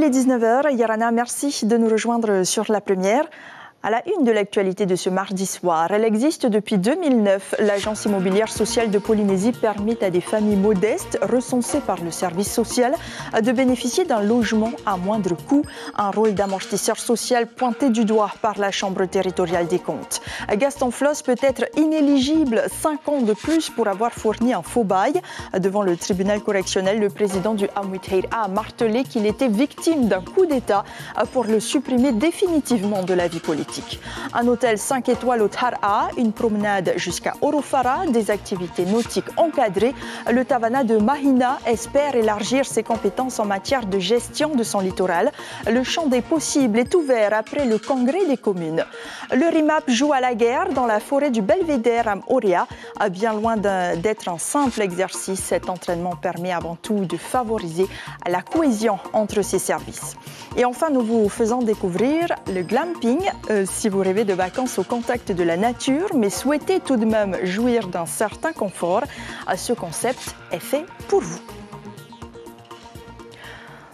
Il est 19h. Yarana, merci de nous rejoindre sur la première. À la une de l'actualité de ce mardi soir, elle existe depuis 2009. L'agence immobilière sociale de Polynésie permet à des familles modestes recensées par le service social de bénéficier d'un logement à moindre coût. Un rôle d'amortisseur social pointé du doigt par la Chambre territoriale des comptes. Gaston Floss peut être inéligible 5 ans de plus pour avoir fourni un faux bail. Devant le tribunal correctionnel, le président du Amwitheid a martelé qu'il était victime d'un coup d'État pour le supprimer définitivement de la vie politique. Un hôtel 5 étoiles au Tara, une promenade jusqu'à Orofara, des activités nautiques encadrées. Le Tavana de Mahina espère élargir ses compétences en matière de gestion de son littoral. Le champ des possibles est ouvert après le congrès des communes. Le RIMAP joue à la guerre dans la forêt du Belvédère à Oria. Bien loin d'être un simple exercice, cet entraînement permet avant tout de favoriser la cohésion entre ces services. Et enfin, nous vous faisons découvrir le glamping. Si vous rêvez de vacances au contact de la nature, mais souhaitez tout de même jouir d'un certain confort, ce concept est fait pour vous.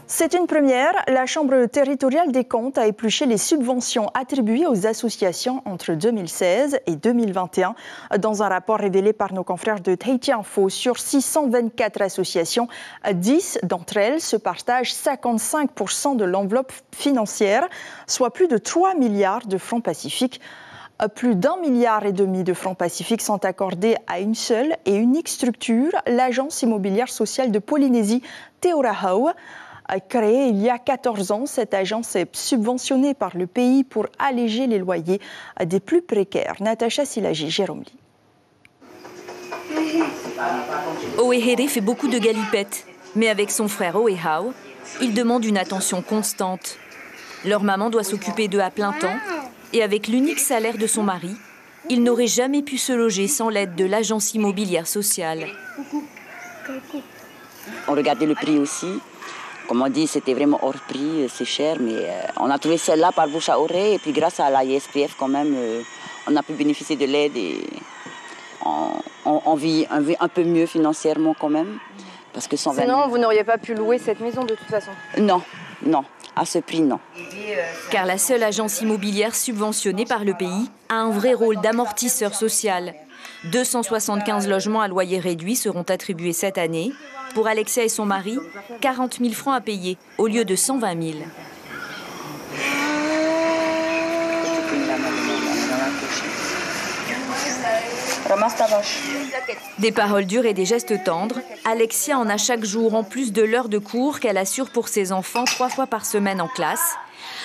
C'est une première. La Chambre territoriale des comptes a épluché les subventions attribuées aux associations entre 2016 et 2021. Dans un rapport révélé par nos confrères de Tahiti Info, sur 624 associations, 10 d'entre elles se partagent 55% de l'enveloppe financière, soit plus de 3 milliards de francs pacifiques. Plus d'1,5 milliard de francs pacifiques sont accordés à une seule et unique structure, l'Agence immobilière sociale de Polynésie, Te Ora Hau. Créée il y a 14 ans, cette agence est subventionnée par le pays pour alléger les loyers des plus précaires. Natacha Silagi, Jérôme Lee. Oehere fait beaucoup de galipettes, mais avec son frère Oehau, il demande une attention constante. Leur maman doit s'occuper d'eux à plein temps, et avec l'unique salaire de son mari, il n'aurait jamais pu se loger sans l'aide de l'agence immobilière sociale. On regardait le prix aussi. Comme on dit, c'était vraiment hors prix, c'est cher, mais on a trouvé celle-là par bouche à oreille. Et puis grâce à la ISPF, quand même, on a pu bénéficier de l'aide et on vit un peu mieux financièrement quand même. Parce que 120 000... Sinon, vous n'auriez pas pu louer cette maison de toute façon? Non, à ce prix, non. Car la seule agence immobilière subventionnée par le pays a un vrai rôle d'amortisseur social. 275 logements à loyer réduit seront attribués cette année. Pour Alexia et son mari, 40 000 francs à payer au lieu de 120 000. Des paroles dures et des gestes tendres, Alexia en a chaque jour en plus de l'heure de cours qu'elle assure pour ses enfants 3 fois par semaine en classe.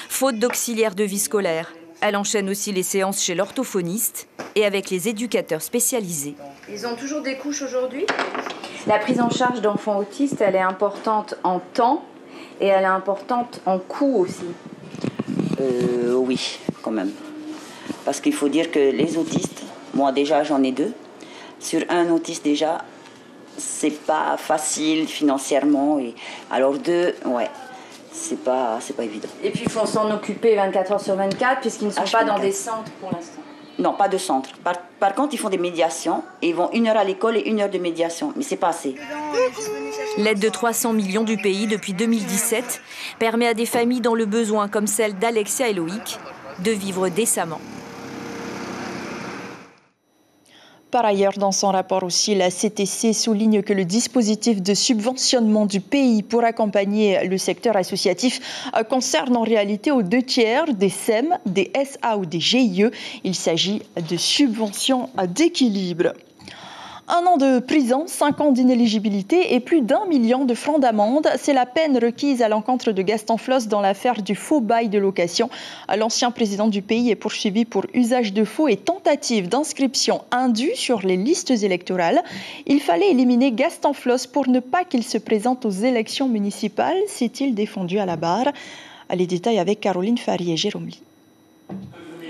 Faute d'auxiliaire de vie scolaire, elle enchaîne aussi les séances chez l'orthophoniste et avec les éducateurs spécialisés. Ils ont toujours des couches aujourd'hui? La prise en charge d'enfants autistes, elle est importante en temps et elle est importante en coût aussi. Oui, quand même. Parce qu'il faut dire que les autistes, moi déjà j'en ai 2. Sur un autiste déjà, c'est pas facile financièrement. Alors 2, ouais, c'est pas évident. Et puis il faut s'en occuper 24 heures sur 24 puisqu'ils ne sont pas dans des centres pour l'instant. Non, pas de centre. Par contre, ils font des médiations. Et ils vont 1 heure à l'école et 1 heure de médiation. Mais c'est pas assez. L'aide de 300 millions du pays depuis 2017 permet à des familles dans le besoin, comme celle d'Alexia et Loïc, de vivre décemment. Par ailleurs, dans son rapport aussi, la CTC souligne que le dispositif de subventionnement du pays pour accompagner le secteur associatif concerne en réalité aux 2 tiers des SEM, des SA ou des GIE. Il s'agit de subventions d'équilibre. 1 an de prison, 5 ans d'inéligibilité et plus d'1 million de francs d'amende. C'est la peine requise à l'encontre de Gaston Floss dans l'affaire du faux bail de location. L'ancien président du pays est poursuivi pour usage de faux et tentative d'inscription indue sur les listes électorales. Il fallait éliminer Gaston Floss pour ne pas qu'il se présente aux élections municipales, s'est-il défendu à la barre. Les détails avec Caroline Fari et Jérôme Lee.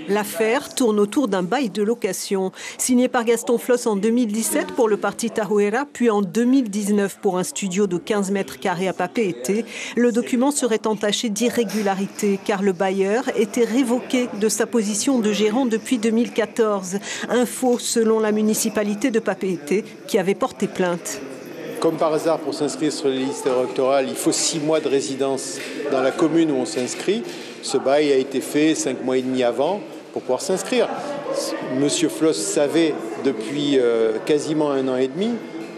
L'affaire tourne autour d'un bail de location, signé par Gaston Floss en 2017 pour le parti Tahoera, puis en 2019 pour un studio de 15 mètres carrés à Papeete. Le document serait entaché d'irrégularité car le bailleur était révoqué de sa position de gérant depuis 2014. Un faux selon la municipalité de Papeete qui avait porté plainte. Comme par hasard, pour s'inscrire sur les listes électorales, il faut 6 mois de résidence dans la commune où on s'inscrit. Ce bail a été fait 5 mois et demi avant pour pouvoir s'inscrire. Monsieur Floss savait depuis quasiment 1 an et demi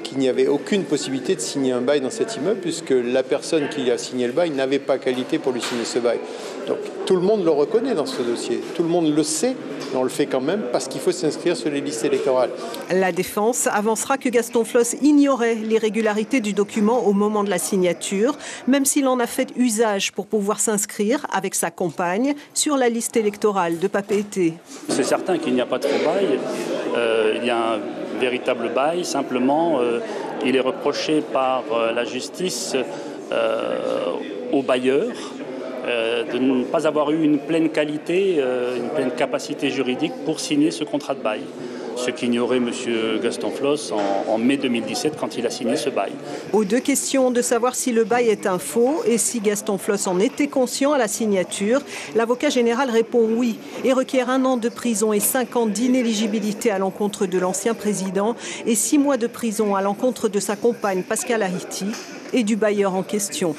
qu'il n'y avait aucune possibilité de signer un bail dans cet immeuble puisque la personne qui a signé le bail n'avait pas qualité pour lui signer ce bail. Donc tout le monde le reconnaît dans ce dossier, tout le monde le sait, mais on le fait quand même parce qu'il faut s'inscrire sur les listes électorales. La défense avancera que Gaston Floss ignorait l'irrégularité du document au moment de la signature, même s'il en a fait usage pour pouvoir s'inscrire avec sa compagne sur la liste électorale de Papeete. C'est certain qu'il n'y a pas de faux bail, il y a un véritable bail, simplement il est reproché par la justice au bailleur de ne pas avoir eu une pleine qualité, une pleine capacité juridique pour signer ce contrat de bail. Ce qu'ignorait M. Gaston Floss en mai 2017 quand il a signé ce bail. Aux deux questions de savoir si le bail est un faux et si Gaston Floss en était conscient à la signature, l'avocat général répond oui et requiert 1 an de prison et 5 ans d'inéligibilité à l'encontre de l'ancien président et 6 mois de prison à l'encontre de sa compagne Pascal Ahiti et du bailleur en question.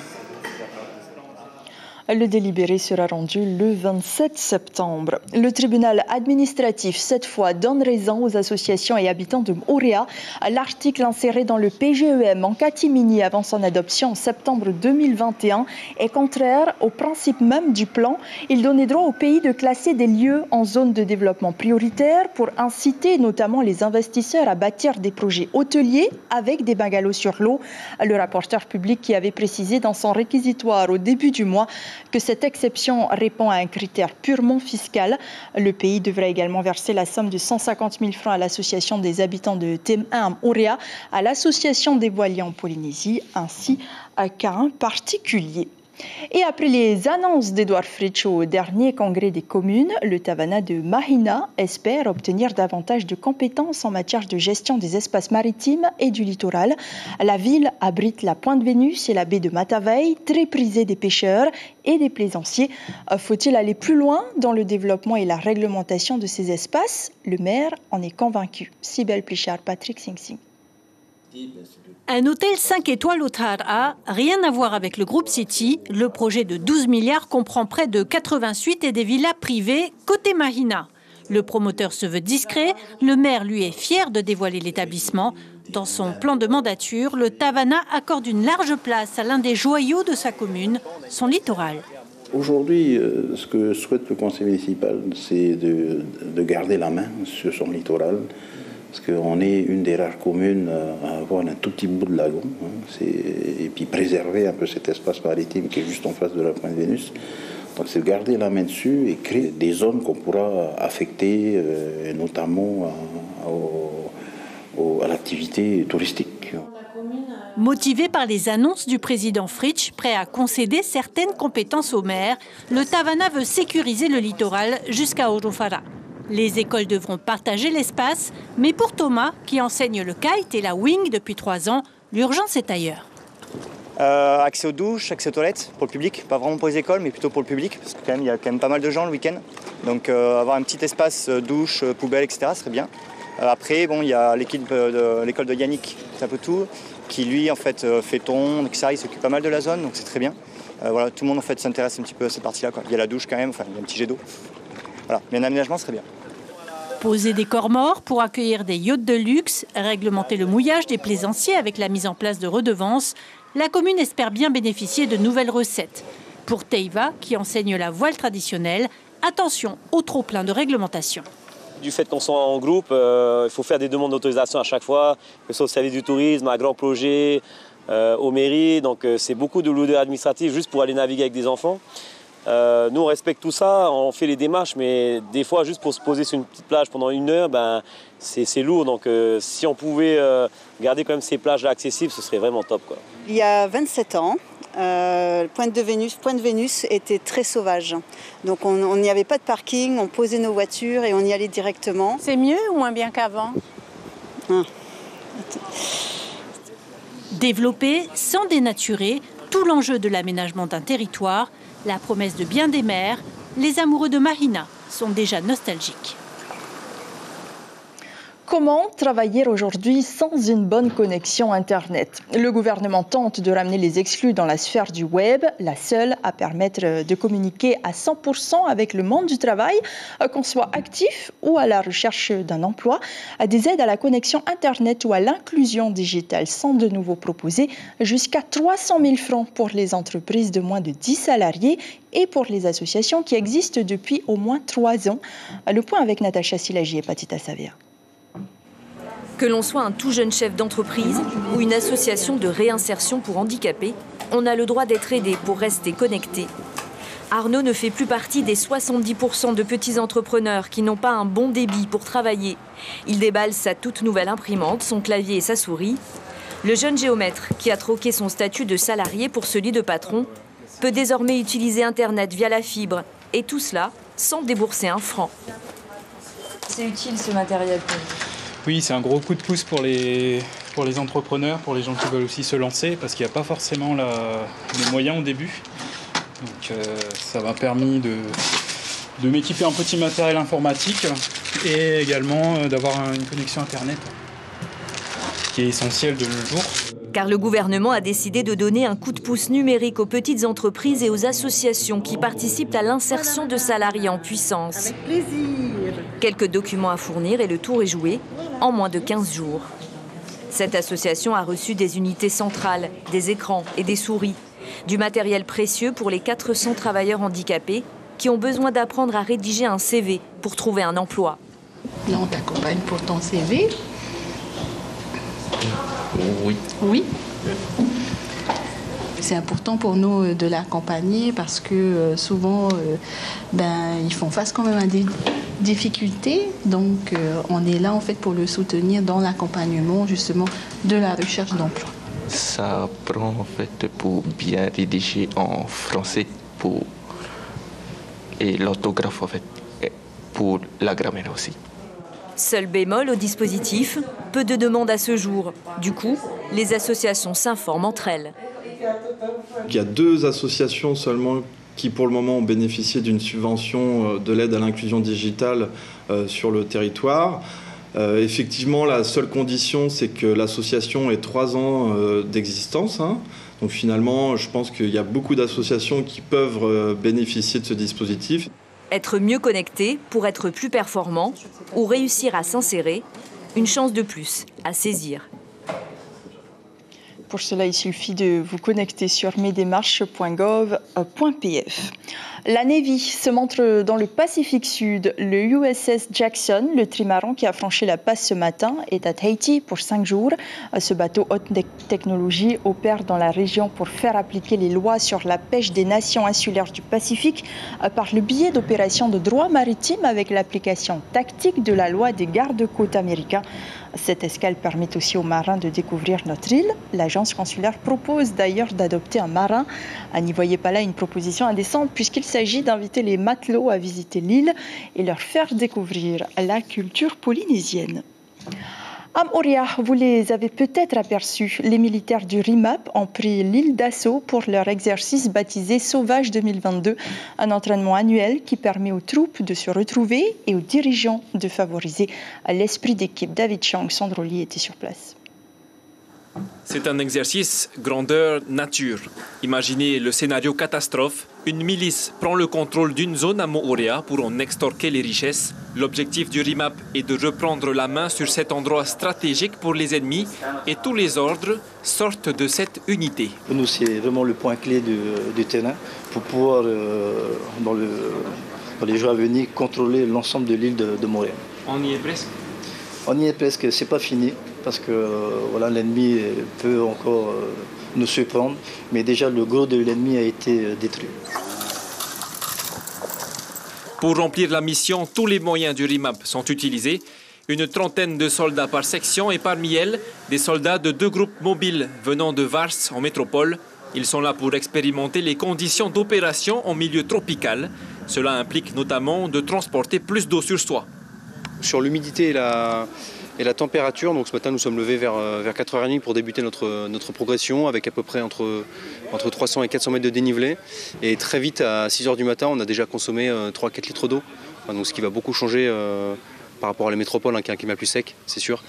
Le délibéré sera rendu le 27 septembre. Le tribunal administratif, cette fois, donne raison aux associations et habitants de Moorea. L'article inséré dans le PGEM en catimini avant son adoption en septembre 2021 est contraire au principe même du plan. Il donnait droit au pays de classer des lieux en zone de développement prioritaire pour inciter notamment les investisseurs à bâtir des projets hôteliers avec des bungalows sur l'eau. Le rapporteur public qui avait précisé dans son réquisitoire au début du mois que cette exception répond à un critère purement fiscal. Le pays devrait également verser la somme de 150 000 francs à l'association des habitants de Tem 1 à Moorea, à l'association des voiliers en Polynésie, ainsi qu'à un particulier. Et après les annonces d'Edouard Fritsch au dernier congrès des communes, le Tavana de Mahina espère obtenir davantage de compétences en matière de gestion des espaces maritimes et du littoral. La ville abrite la Pointe Vénus et la baie de Matavai, très prisée des pêcheurs et des plaisanciers. Faut-il aller plus loin dans le développement et la réglementation de ces espaces? Le maire en est convaincu. Sibel Plichard, Patrick Sing Sing. Un hôtel 5 étoiles au Tahara, rien à voir avec le groupe City. Le projet de 12 milliards comprend près de 80 suites et des villas privées côté Mahina. Le promoteur se veut discret, le maire lui est fier de dévoiler l'établissement. Dans son plan de mandature, le Tavana accorde une large place à l'un des joyaux de sa commune, son littoral. Aujourd'hui, ce que souhaite le conseil municipal, c'est de garder la main sur son littoral. Parce qu'on est une des rares communes à avoir un tout petit bout de lagon, et puis préserver un peu cet espace maritime qui est juste en face de la Pointe Vénus. Donc c'est garder la main dessus et créer des zones qu'on pourra affecter, notamment à l'activité touristique. Motivé par les annonces du président Fritsch, prêt à concéder certaines compétences au maire, le Tavana veut sécuriser le littoral jusqu'à Orofara. Les écoles devront partager l'espace, mais pour Thomas, qui enseigne le kite et la wing depuis 3 ans, l'urgence est ailleurs. Accès aux douches, accès aux toilettes pour le public, pas vraiment pour les écoles, mais plutôt pour le public, parce qu'il y a quand même pas mal de gens le week-end. Donc avoir un petit espace douche, poubelle, etc. serait bien. Après, bon, il y a l'équipe de l'école de Yannick, c'est un peu tout, qui lui en fait fait ton, etc. Il s'occupe pas mal de la zone, donc c'est très bien. Voilà, tout le monde en fait s'intéresse un petit peu à cette partie-là, quoi. Il y a la douche quand même, enfin il y a un petit jet d'eau. Voilà, mais un aménagement serait bien. Poser des corps morts pour accueillir des yachts de luxe, réglementer le mouillage des plaisanciers avec la mise en place de redevances, la commune espère bien bénéficier de nouvelles recettes. Pour Teiva, qui enseigne la voile traditionnelle, attention au trop-plein de réglementation. Du fait qu'on soit en groupe, il faut faire des demandes d'autorisation à chaque fois, que ce soit au service du tourisme, à grand projet, aux mairies. Donc c'est beaucoup de lourdeur administrative juste pour aller naviguer avec des enfants. Nous, on respecte tout ça, on fait les démarches, mais des fois, juste pour se poser sur une petite plage pendant 1 heure, c'est lourd. Donc, si on pouvait garder quand même ces plages-là accessibles, ce serait vraiment top, quoi. Il y a 27 ans, Pointe Vénus était très sauvage. Donc, on n'y avait pas de parking, on posait nos voitures et on y allait directement. C'est mieux ou moins bien qu'avant? Développer sans dénaturer, tout l'enjeu de l'aménagement d'un territoire, la promesse de bien des mers, les amoureux de Mahina sont déjà nostalgiques. Comment travailler aujourd'hui sans une bonne connexion Internet? Le gouvernement tente de ramener les exclus dans la sphère du web, la seule à permettre de communiquer à 100% avec le monde du travail, qu'on soit actif ou à la recherche d'un emploi. Des aides à la connexion Internet ou à l'inclusion digitale sont de nouveau proposées, jusqu'à 300 000 francs pour les entreprises de moins de 10 salariés et pour les associations qui existent depuis au moins 3 ans. Le point avec Natacha Silagi et Patita Savia. Que l'on soit un tout jeune chef d'entreprise ou une association de réinsertion pour handicapés, on a le droit d'être aidé pour rester connecté. Arnaud ne fait plus partie des 70% de petits entrepreneurs qui n'ont pas un bon débit pour travailler. Il déballe sa toute nouvelle imprimante, son clavier et sa souris. Le jeune géomètre, qui a troqué son statut de salarié pour celui de patron, peut désormais utiliser Internet via la fibre, et tout cela sans débourser un franc. C'est utile ce matériel pour vous? Oui, c'est un gros coup de pouce pour les entrepreneurs, pour les gens qui veulent aussi se lancer, parce qu'il n'y a pas forcément les moyens au début. Donc ça m'a permis de m'équiper un petit matériel informatique et également d'avoir une connexion Internet qui est essentielle de nos jours. Car le gouvernement a décidé de donner un coup de pouce numérique aux petites entreprises et aux associations qui participent à l'insertion de salariés en puissance. Avec plaisir. Quelques documents à fournir et le tour est joué en moins de 15 jours. Cette association a reçu des unités centrales, des écrans et des souris, du matériel précieux pour les 400 travailleurs handicapés qui ont besoin d'apprendre à rédiger un CV pour trouver un emploi. Là, on t'accompagne pour ton CV. Oui. Oui. C'est important pour nous de l'accompagner parce que souvent, ils font face quand même à des difficultés. Donc, on est là en fait pour le soutenir dans l'accompagnement justement de la recherche d'emploi. Ça prend en fait pour bien rédiger en français et l'orthographe en fait, et pour la grammaire aussi. Seul bémol au dispositif, peu de demandes à ce jour. Du coup, les associations s'informent entre elles. Il y a 2 associations seulement qui pour le moment ont bénéficié d'une subvention de l'aide à l'inclusion digitale sur le territoire. Effectivement, la seule condition, c'est que l'association ait 3 ans d'existence. Donc finalement, je pense qu'il y a beaucoup d'associations qui peuvent bénéficier de ce dispositif. Être mieux connecté pour être plus performant ou réussir à s'insérer, une chance de plus à saisir. Pour cela, il suffit de vous connecter sur mesdemarches.gov.pf. La Navy se montre dans le Pacifique Sud. Le USS Jackson, le trimaran qui a franchi la passe ce matin, est à Tahiti pour 5 jours. Ce bateau haute technologie opère dans la région pour faire appliquer les lois sur la pêche des nations insulaires du Pacifique par le biais d'opérations de droit maritime avec l'application tactique de la loi des gardes-côtes américains. Cette escale permet aussi aux marins de découvrir notre île. L'agence consulaire propose d'ailleurs d'adopter un marin. N'y voyez pas là une proposition indécente puisqu'il s'agit d'inviter les matelots à visiter l'île et leur faire découvrir la culture polynésienne. À Moorea, vous les avez peut-être aperçus, les militaires du RIMAP ont pris l'île d'assaut pour leur exercice baptisé Sauvage 2022, un entraînement annuel qui permet aux troupes de se retrouver et aux dirigeants de favoriser l'esprit d'équipe. David Chang, Sandroli était sur place. C'est un exercice grandeur nature. Imaginez le scénario catastrophe. Une milice prend le contrôle d'une zone à Moorea pour en extorquer les richesses. L'objectif du RIMAP est de reprendre la main sur cet endroit stratégique pour les ennemis et tous les ordres sortent de cette unité. Pour nous, c'est vraiment le point clé du terrain pour pouvoir, dans les jours à venir, contrôler l'ensemble de l'île de Moorea. On y est presque? On y est presque, c'est pas fini. Parce que l'ennemi peut encore nous surprendre, mais déjà le gros de l'ennemi a été détruit. Pour remplir la mission, tous les moyens du RIMAP sont utilisés. Une trentaine de soldats par section et parmi elles, des soldats de 2 groupes mobiles venant de Vars en métropole. Ils sont là pour expérimenter les conditions d'opération en milieu tropical. Cela implique notamment de transporter plus d'eau sur soi. Sur l'humidité et la température, donc ce matin nous sommes levés vers 4h30 pour débuter notre progression avec à peu près entre 300 et 400 mètres de dénivelé. Et très vite à 6h du matin, on a déjà consommé 3-4 litres d'eau, donc ce qui va beaucoup changer par rapport à la métropole, qui est un climat plus sec, c'est sûr.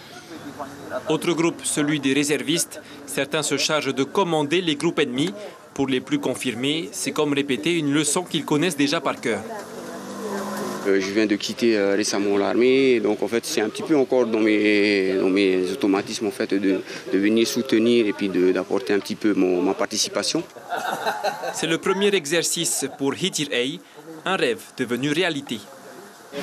Autre groupe, celui des réservistes. Certains se chargent de commander les groupes ennemis. Pour les plus confirmés, c'est comme répéter une leçon qu'ils connaissent déjà par cœur. Je viens de quitter récemment l'armée, donc en fait c'est un petit peu encore dans mes automatismes en fait de venir soutenir et puis d'apporter un petit peu ma participation. C'est le premier exercice pour Hitir Ey, un rêve devenu réalité.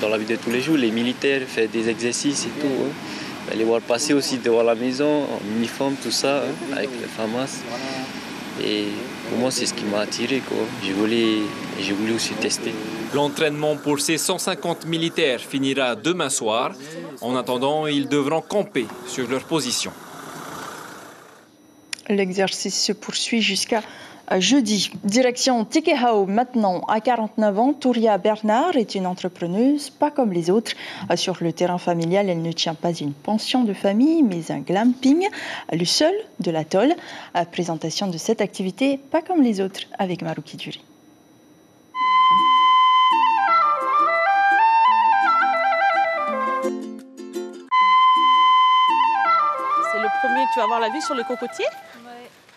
Dans la vie de tous les jours, les militaires font des exercices et tout. Les voir passer aussi devant la maison, en uniforme, tout ça, avec les FAMAS. Et pour moi, c'est ce qui m'a attiré, quoi. J'ai voulu aussi tester. L'entraînement pour ces 150 militaires finira demain soir. En attendant, ils devront camper sur leur position. L'exercice se poursuit jusqu'à jeudi. Direction Tikehau maintenant. À 49 ans, Touria Bernard est une entrepreneuse pas comme les autres. Sur le terrain familial, elle ne tient pas une pension de famille, mais un glamping, le seul de l'atoll. Présentation de cette activité pas comme les autres avec Marouki Duri. C'est le premier, tu vas voir la vue sur le cocotier.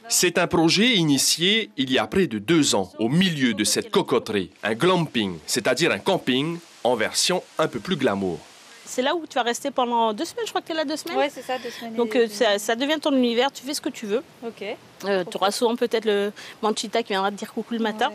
C'est un projet initié il y a près de 2 ans, au milieu de cette cocoterie, un glamping, c'est-à-dire un camping en version un peu plus glamour. C'est là où tu vas rester pendant 2 semaines, je crois que tu es là 2 semaines. Oui, c'est ça, 2 semaines. Donc ça devient ton univers, tu fais ce que tu veux. Ok. Tu auras souvent peut-être le Manchita qui viendra te dire coucou le matin.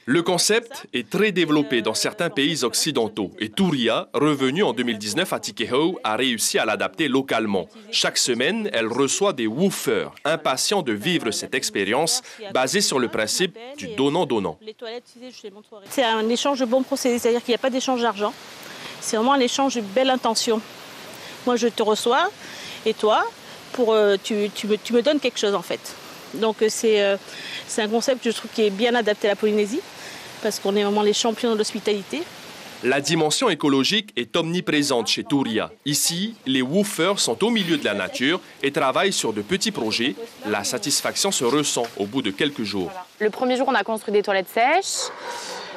Le concept est très développé dans certains pays occidentaux et Touria, revenue en 2019 à Tikehau, a réussi à l'adapter localement. Chaque semaine, elle reçoit des woofers, impatients de vivre cette expérience basée sur le principe du donnant-donnant. C'est un échange de bons procédés, c'est-à-dire qu'il n'y a pas d'échange d'argent. C'est vraiment un échange de belle intention. Moi, je te reçois et toi, tu me donnes quelque chose en fait. Donc c'est un concept, je trouve, qui est bien adapté à la Polynésie, parce qu'on est vraiment les champions de l'hospitalité. La dimension écologique est omniprésente chez Touria. Ici, les woofers sont au milieu de la nature et travaillent sur de petits projets. La satisfaction se ressent au bout de quelques jours. Le premier jour, on a construit des toilettes sèches.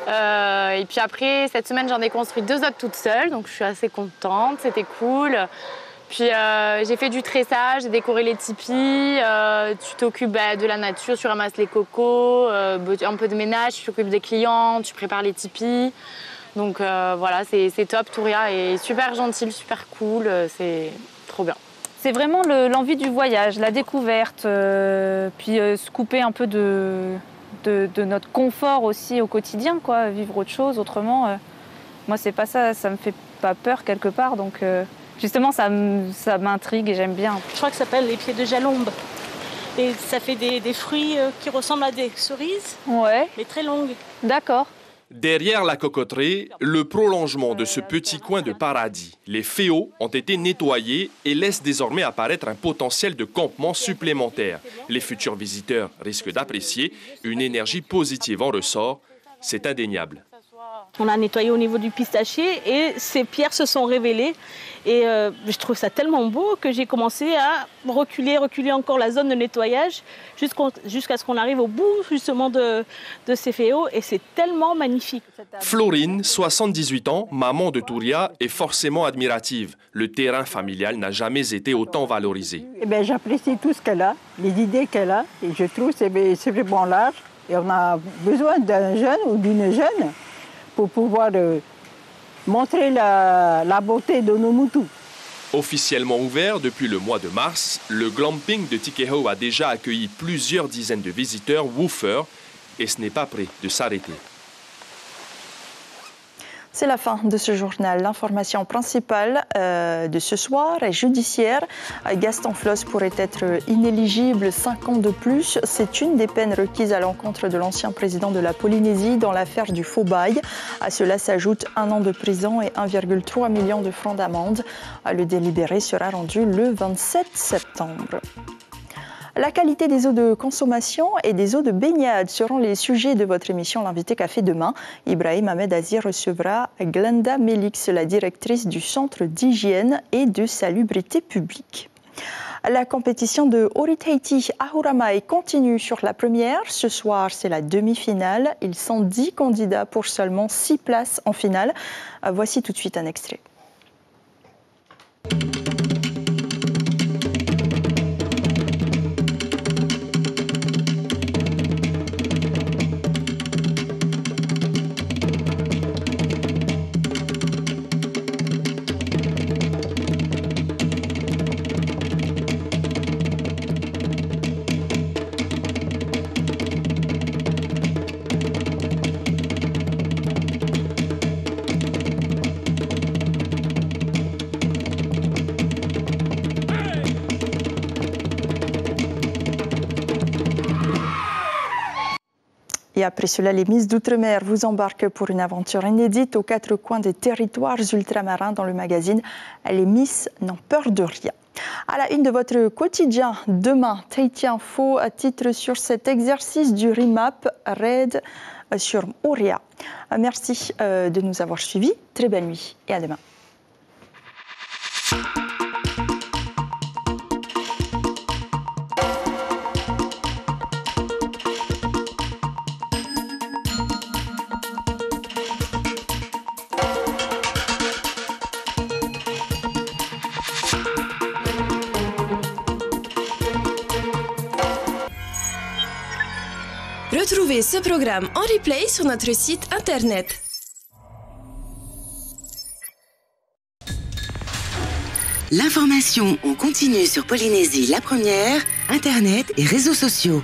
Et puis après, cette semaine, j'en ai construit 2 autres toutes seules. Donc je suis assez contente, c'était cool. Puis j'ai fait du tressage, j'ai décoré les tipis, tu t'occupes de la nature, tu ramasses les cocos, un peu de ménage, tu t'occupes des clients, tu prépares les tipis. Donc voilà, c'est top, Touria est super gentille, super cool, c'est trop bien. C'est vraiment l'envie du voyage, la découverte, puis se couper un peu de notre confort aussi au quotidien, quoi, vivre autre chose autrement. Moi, c'est pas ça, ça me fait pas peur quelque part, donc... Justement, ça m'intrigue et j'aime bien. Je crois que ça s'appelle les pieds de jalombe. Et ça fait des fruits qui ressemblent à des cerises, mais très longues. D'accord. Derrière la cocoterie, le prolongement de ce petit coin de paradis. Les féaux ont été nettoyés et laissent désormais apparaître un potentiel de campement supplémentaire. Les futurs visiteurs risquent d'apprécier. Une énergie positive en ressort. C'est indéniable. On a nettoyé au niveau du pistachier et ces pierres se sont révélées. Et je trouve ça tellement beau que j'ai commencé à reculer encore la zone de nettoyage jusqu'à ce qu'on arrive au bout justement de ces féaux. Et c'est tellement magnifique. Florine, 78 ans, maman de Touria, est forcément admirative. Le terrain familial n'a jamais été autant valorisé. J'apprécie tout ce qu'elle a, les idées qu'elle a. Et je trouve que c'est vraiment large. Et on a besoin d'un jeune ou d'une jeune pour pouvoir montrer la beauté de nos moutous. Officiellement ouvert depuis le mois de mars, le glamping de Tikehau a déjà accueilli plusieurs dizaines de visiteurs woofers et ce n'est pas prêt de s'arrêter. C'est la fin de ce journal. L'information principale de ce soir est judiciaire. Gaston Floss pourrait être inéligible 5 ans de plus. C'est une des peines requises à l'encontre de l'ancien président de la Polynésie dans l'affaire du faux bail. À cela s'ajoute 1 an de prison et 1,3 million de francs d'amende. Le délibéré sera rendu le 27 septembre. La qualité des eaux de consommation et des eaux de baignade seront les sujets de votre émission L'invité café demain. Ibrahim Ahmed Aziz recevra Glenda Melix, la directrice du Centre d'hygiène et de salubrité publique. La compétition de Orit-Haiti Ahuramae continue sur la première. Ce soir, c'est la demi-finale. Ils sont 10 candidats pour seulement 6 places en finale. Voici tout de suite un extrait. Et après cela, les Miss d'Outre-mer vous embarquent pour une aventure inédite aux quatre coins des territoires ultramarins dans le magazine Les Miss n'ont peur de rien. À la une de votre quotidien, demain, Tahiti Info titre sur cet exercice du RIMAP RAID sur Oorea. Merci de nous avoir suivis. Très belle nuit et à demain. Retrouvez ce programme en replay sur notre site internet. L'information en continu sur Polynésie la première, internet et réseaux sociaux.